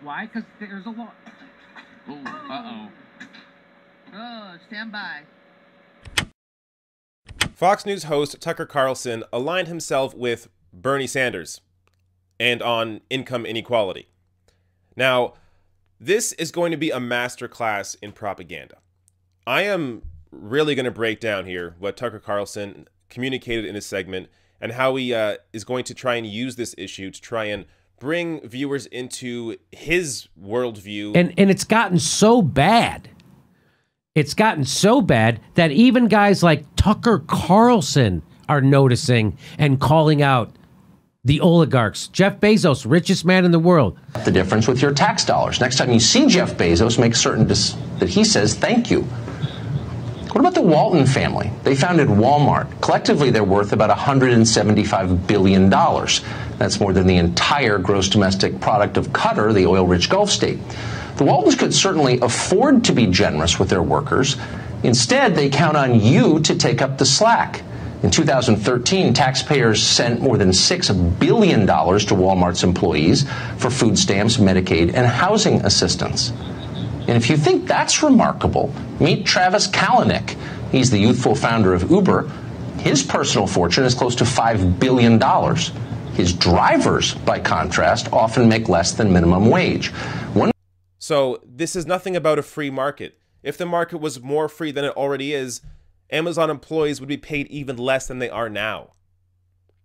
Why? Because there's a law. Oh, uh-oh. Oh, stand by. Fox News host Tucker Carlson aligned himself with Bernie Sanders and on income inequality. Now, this is going to be a masterclass in propaganda. I am really going to break down here what Tucker Carlson communicated in his segment and how he is going to try and use this issue to try and bring viewers into his worldview. And it's gotten so bad. It's gotten so bad that even guys like Tucker Carlson are noticing and calling out the oligarchs. Jeff Bezos, richest man in the world. The difference with your tax dollars. Next time you see Jeff Bezos, make certain that he says thank you. What about the Walton family? They founded Walmart. Collectively, they're worth about $175 billion. That's more than the entire gross domestic product of Qatar, the oil-rich Gulf state. The Waltons could certainly afford to be generous with their workers. Instead, they count on you to take up the slack. In 2013, taxpayers sent more than $6 billion to Walmart's employees for food stamps, Medicaid, and housing assistance. And if you think that's remarkable, meet Travis Kalanick. He's the youthful founder of Uber. His personal fortune is close to $5 billion. His drivers, by contrast, often make less than minimum wage. So this is nothing about a free market. If the market was more free than it already is, Amazon employees would be paid even less than they are now.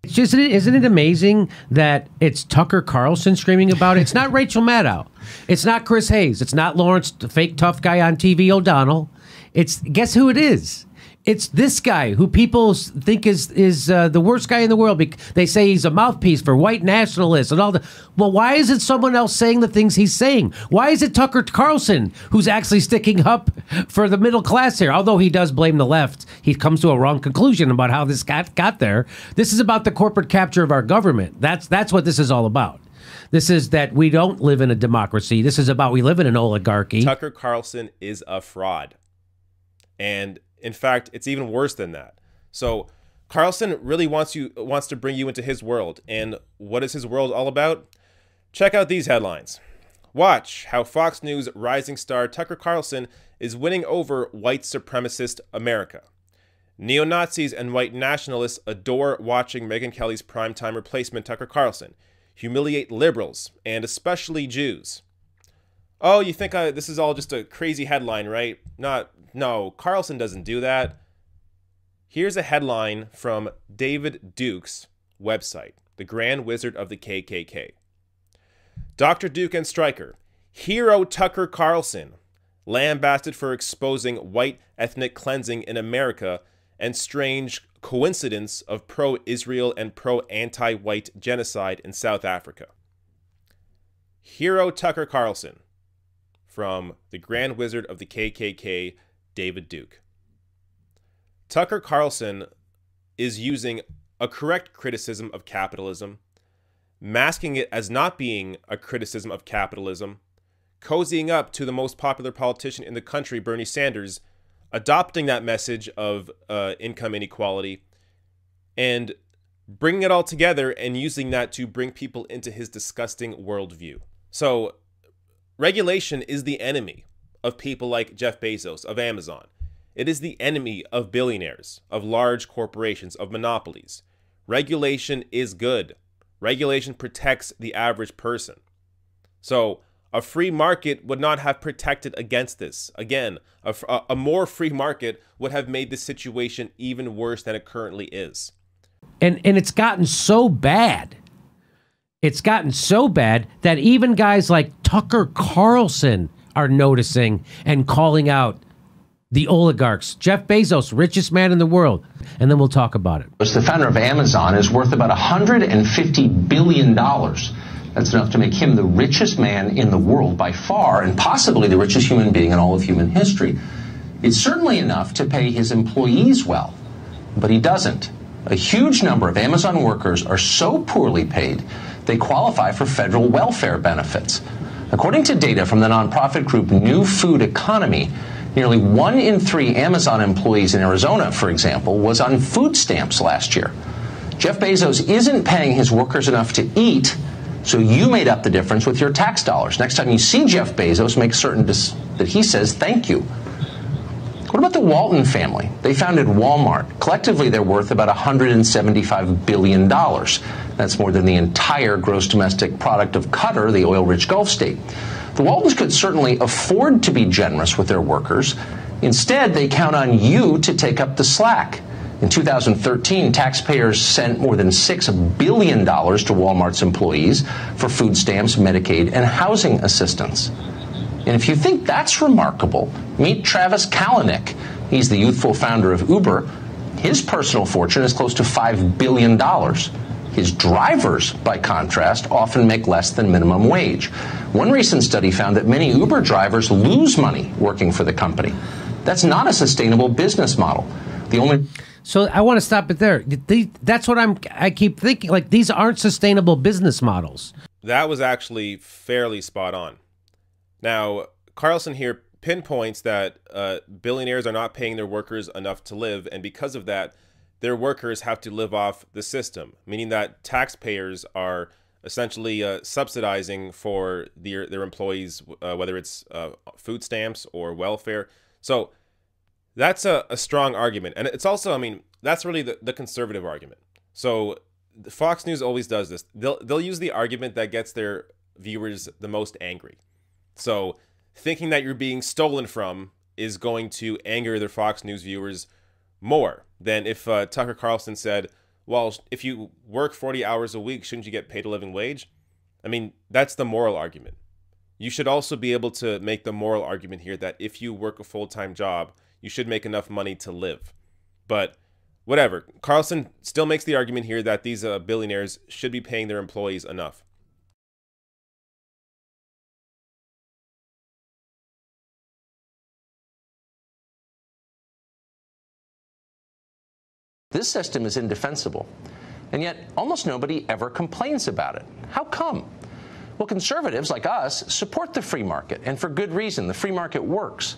It's just, isn't it amazing that it's Tucker Carlson screaming about it? It's not Rachel Maddow. It's not Chris Hayes. It's not Lawrence, the fake tough guy on TV O'Donnell. It's, guess who it is? It's this guy who people think is the worst guy in the world. They say he's a mouthpiece for white nationalists and all the. Well, why is it someone else saying the things he's saying? Why is it Tucker Carlson who's actually sticking up for the middle class here? Although he does blame the left, he comes to a wrong conclusion about how this got there. This is about the corporate capture of our government. That's what this is all about. This is that we don't live in a democracy. This is about we live in an oligarchy. Tucker Carlson is a fraud. And in fact, it's even worse than that. So Carlson really wants to bring you into his world. And what is his world all about? Check out these headlines. Watch how Fox News rising star Tucker Carlson is winning over white supremacist America. Neo-Nazis and white nationalists adore watching Megyn Kelly's primetime replacement Tucker Carlson humiliate liberals and especially Jews. Oh, you think this is all just a crazy headline, right? No, Carlson doesn't do that. Here's a headline from David Duke's website, the Grand Wizard of the KKK. Dr. Duke and Stryker, hero Tucker Carlson, lambasted for exposing white ethnic cleansing in America and strange coincidence of pro-Israel and pro-anti-white genocide in South Africa. Hero Tucker Carlson, from the Grand Wizard of the KKK, David Duke. Tucker Carlson is using a correct criticism of capitalism, masking it as not being a criticism of capitalism, cozying up to the most popular politician in the country, Bernie Sanders, adopting that message of income inequality, and bringing it all together and using that to bring people into his disgusting worldview. So, regulation is the enemy of people like Jeff Bezos, of Amazon. It is the enemy of billionaires, of large corporations, of monopolies. Regulation is good. Regulation protects the average person. So a free market would not have protected against this. Again, a more free market would have made the situation even worse than it currently is. And it's gotten so bad. It's gotten so bad that even guys like Tucker Carlson are noticing and calling out the oligarchs. Jeff Bezos, richest man in the world. And then we'll talk about it. The founder of Amazon is worth about $150 billion. That's enough to make him the richest man in the world by far, and possibly the richest human being in all of human history. It's certainly enough to pay his employees well, but he doesn't. A huge number of Amazon workers are so poorly paid, they qualify for federal welfare benefits. According to data from the nonprofit group New Food Economy, nearly 1 in 3 Amazon employees in Arizona, for example, was on food stamps last year. Jeff Bezos isn't paying his workers enough to eat, So you made up the difference with your tax dollars. Next time you see Jeff Bezos, make certain that he says thank you. What about the Walton family? They founded Walmart. Collectively, they're worth about $175 billion. That's more than the entire gross domestic product of Qatar, the oil-rich Gulf state. The Waltons could certainly afford to be generous with their workers. Instead, they count on you to take up the slack. In 2013, taxpayers sent more than $6 billion to Walmart's employees for food stamps, Medicaid, and housing assistance. And if you think that's remarkable, meet Travis Kalanick. He's the youthful founder of Uber. His personal fortune is close to $5 billion. His drivers, by contrast, often make less than minimum wage. One recent study found that many Uber drivers lose money working for the company. That's not a sustainable business model. So I want to stop it there. That's what I keep thinking. Like, these aren't sustainable business models. That was actually fairly spot on. Now, Carlson here pinpoints that billionaires are not paying their workers enough to live, and because of that, their workers have to live off the system, meaning that taxpayers are essentially subsidizing for their employees, whether it's food stamps or welfare. So that's a strong argument. And it's also, I mean, that's really the conservative argument. So Fox News always does this. They'll use the argument that gets their viewers the most angry. So thinking that you're being stolen from is going to anger their Fox News viewers more than if Tucker Carlson said, well, if you work 40 hours a week, shouldn't you get paid a living wage? I mean, that's the moral argument. You should also be able to make the moral argument here that if you work a full-time job, you should make enough money to live. But whatever, Carlson still makes the argument here that these billionaires should be paying their employees enough. This system is indefensible, and yet almost nobody ever complains about it. How come? Well, conservatives like us support the free market, and for good reason. The free market works.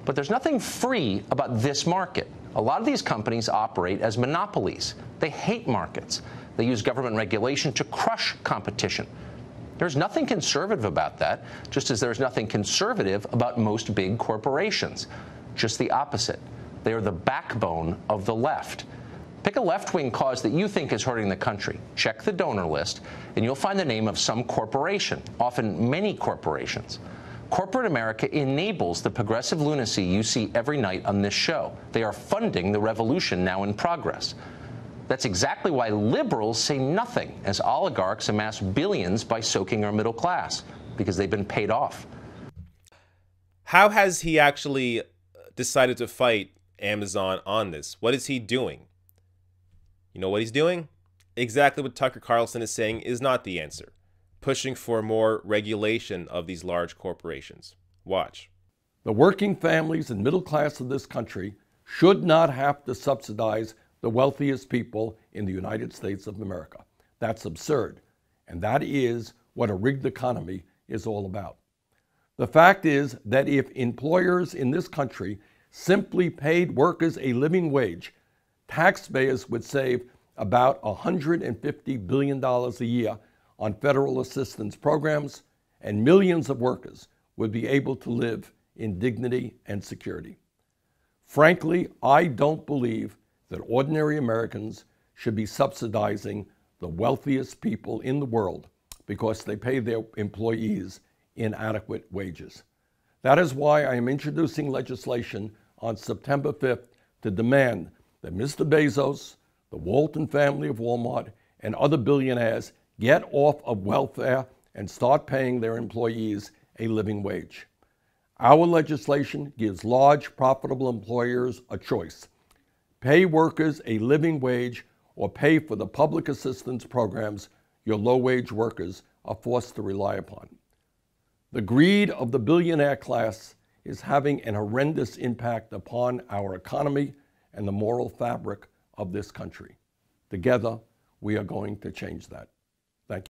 But there's nothing free about this market. A lot of these companies operate as monopolies. They hate markets. They use government regulation to crush competition. There's nothing conservative about that, just as there's nothing conservative about most big corporations. Just the opposite. They are the backbone of the left. Pick a left-wing cause that you think is hurting the country. Check the donor list, and you'll find the name of some corporation, often many corporations. Corporate America enables the progressive lunacy you see every night on this show. They are funding the revolution now in progress. That's exactly why liberals say nothing as oligarchs amass billions by soaking our middle class, because they've been paid off. How has he actually decided to fight Amazon on this? What is he doing? You know what he's doing? Exactly what Tucker Carlson is saying is not the answer. Pushing for more regulation of these large corporations. Watch. The working families and middle class of this country should not have to subsidize the wealthiest people in the United States of America. That's absurd. And that is what a rigged economy is all about. The fact is that if employers in this country simply paid workers a living wage, taxpayers would save about $150 billion a year on federal assistance programs, and millions of workers would be able to live in dignity and security. Frankly, I don't believe that ordinary Americans should be subsidizing the wealthiest people in the world because they pay their employees inadequate wages. That is why I am introducing legislation on September 5th to demand that Mr. Bezos, the Walton family of Walmart, and other billionaires get off of welfare and start paying their employees a living wage. Our legislation gives large, profitable employers a choice. Pay workers a living wage or pay for the public assistance programs your low-wage workers are forced to rely upon. The greed of the billionaire class is having an horrendous impact upon our economy and the moral fabric of this country. Together, we are going to change that.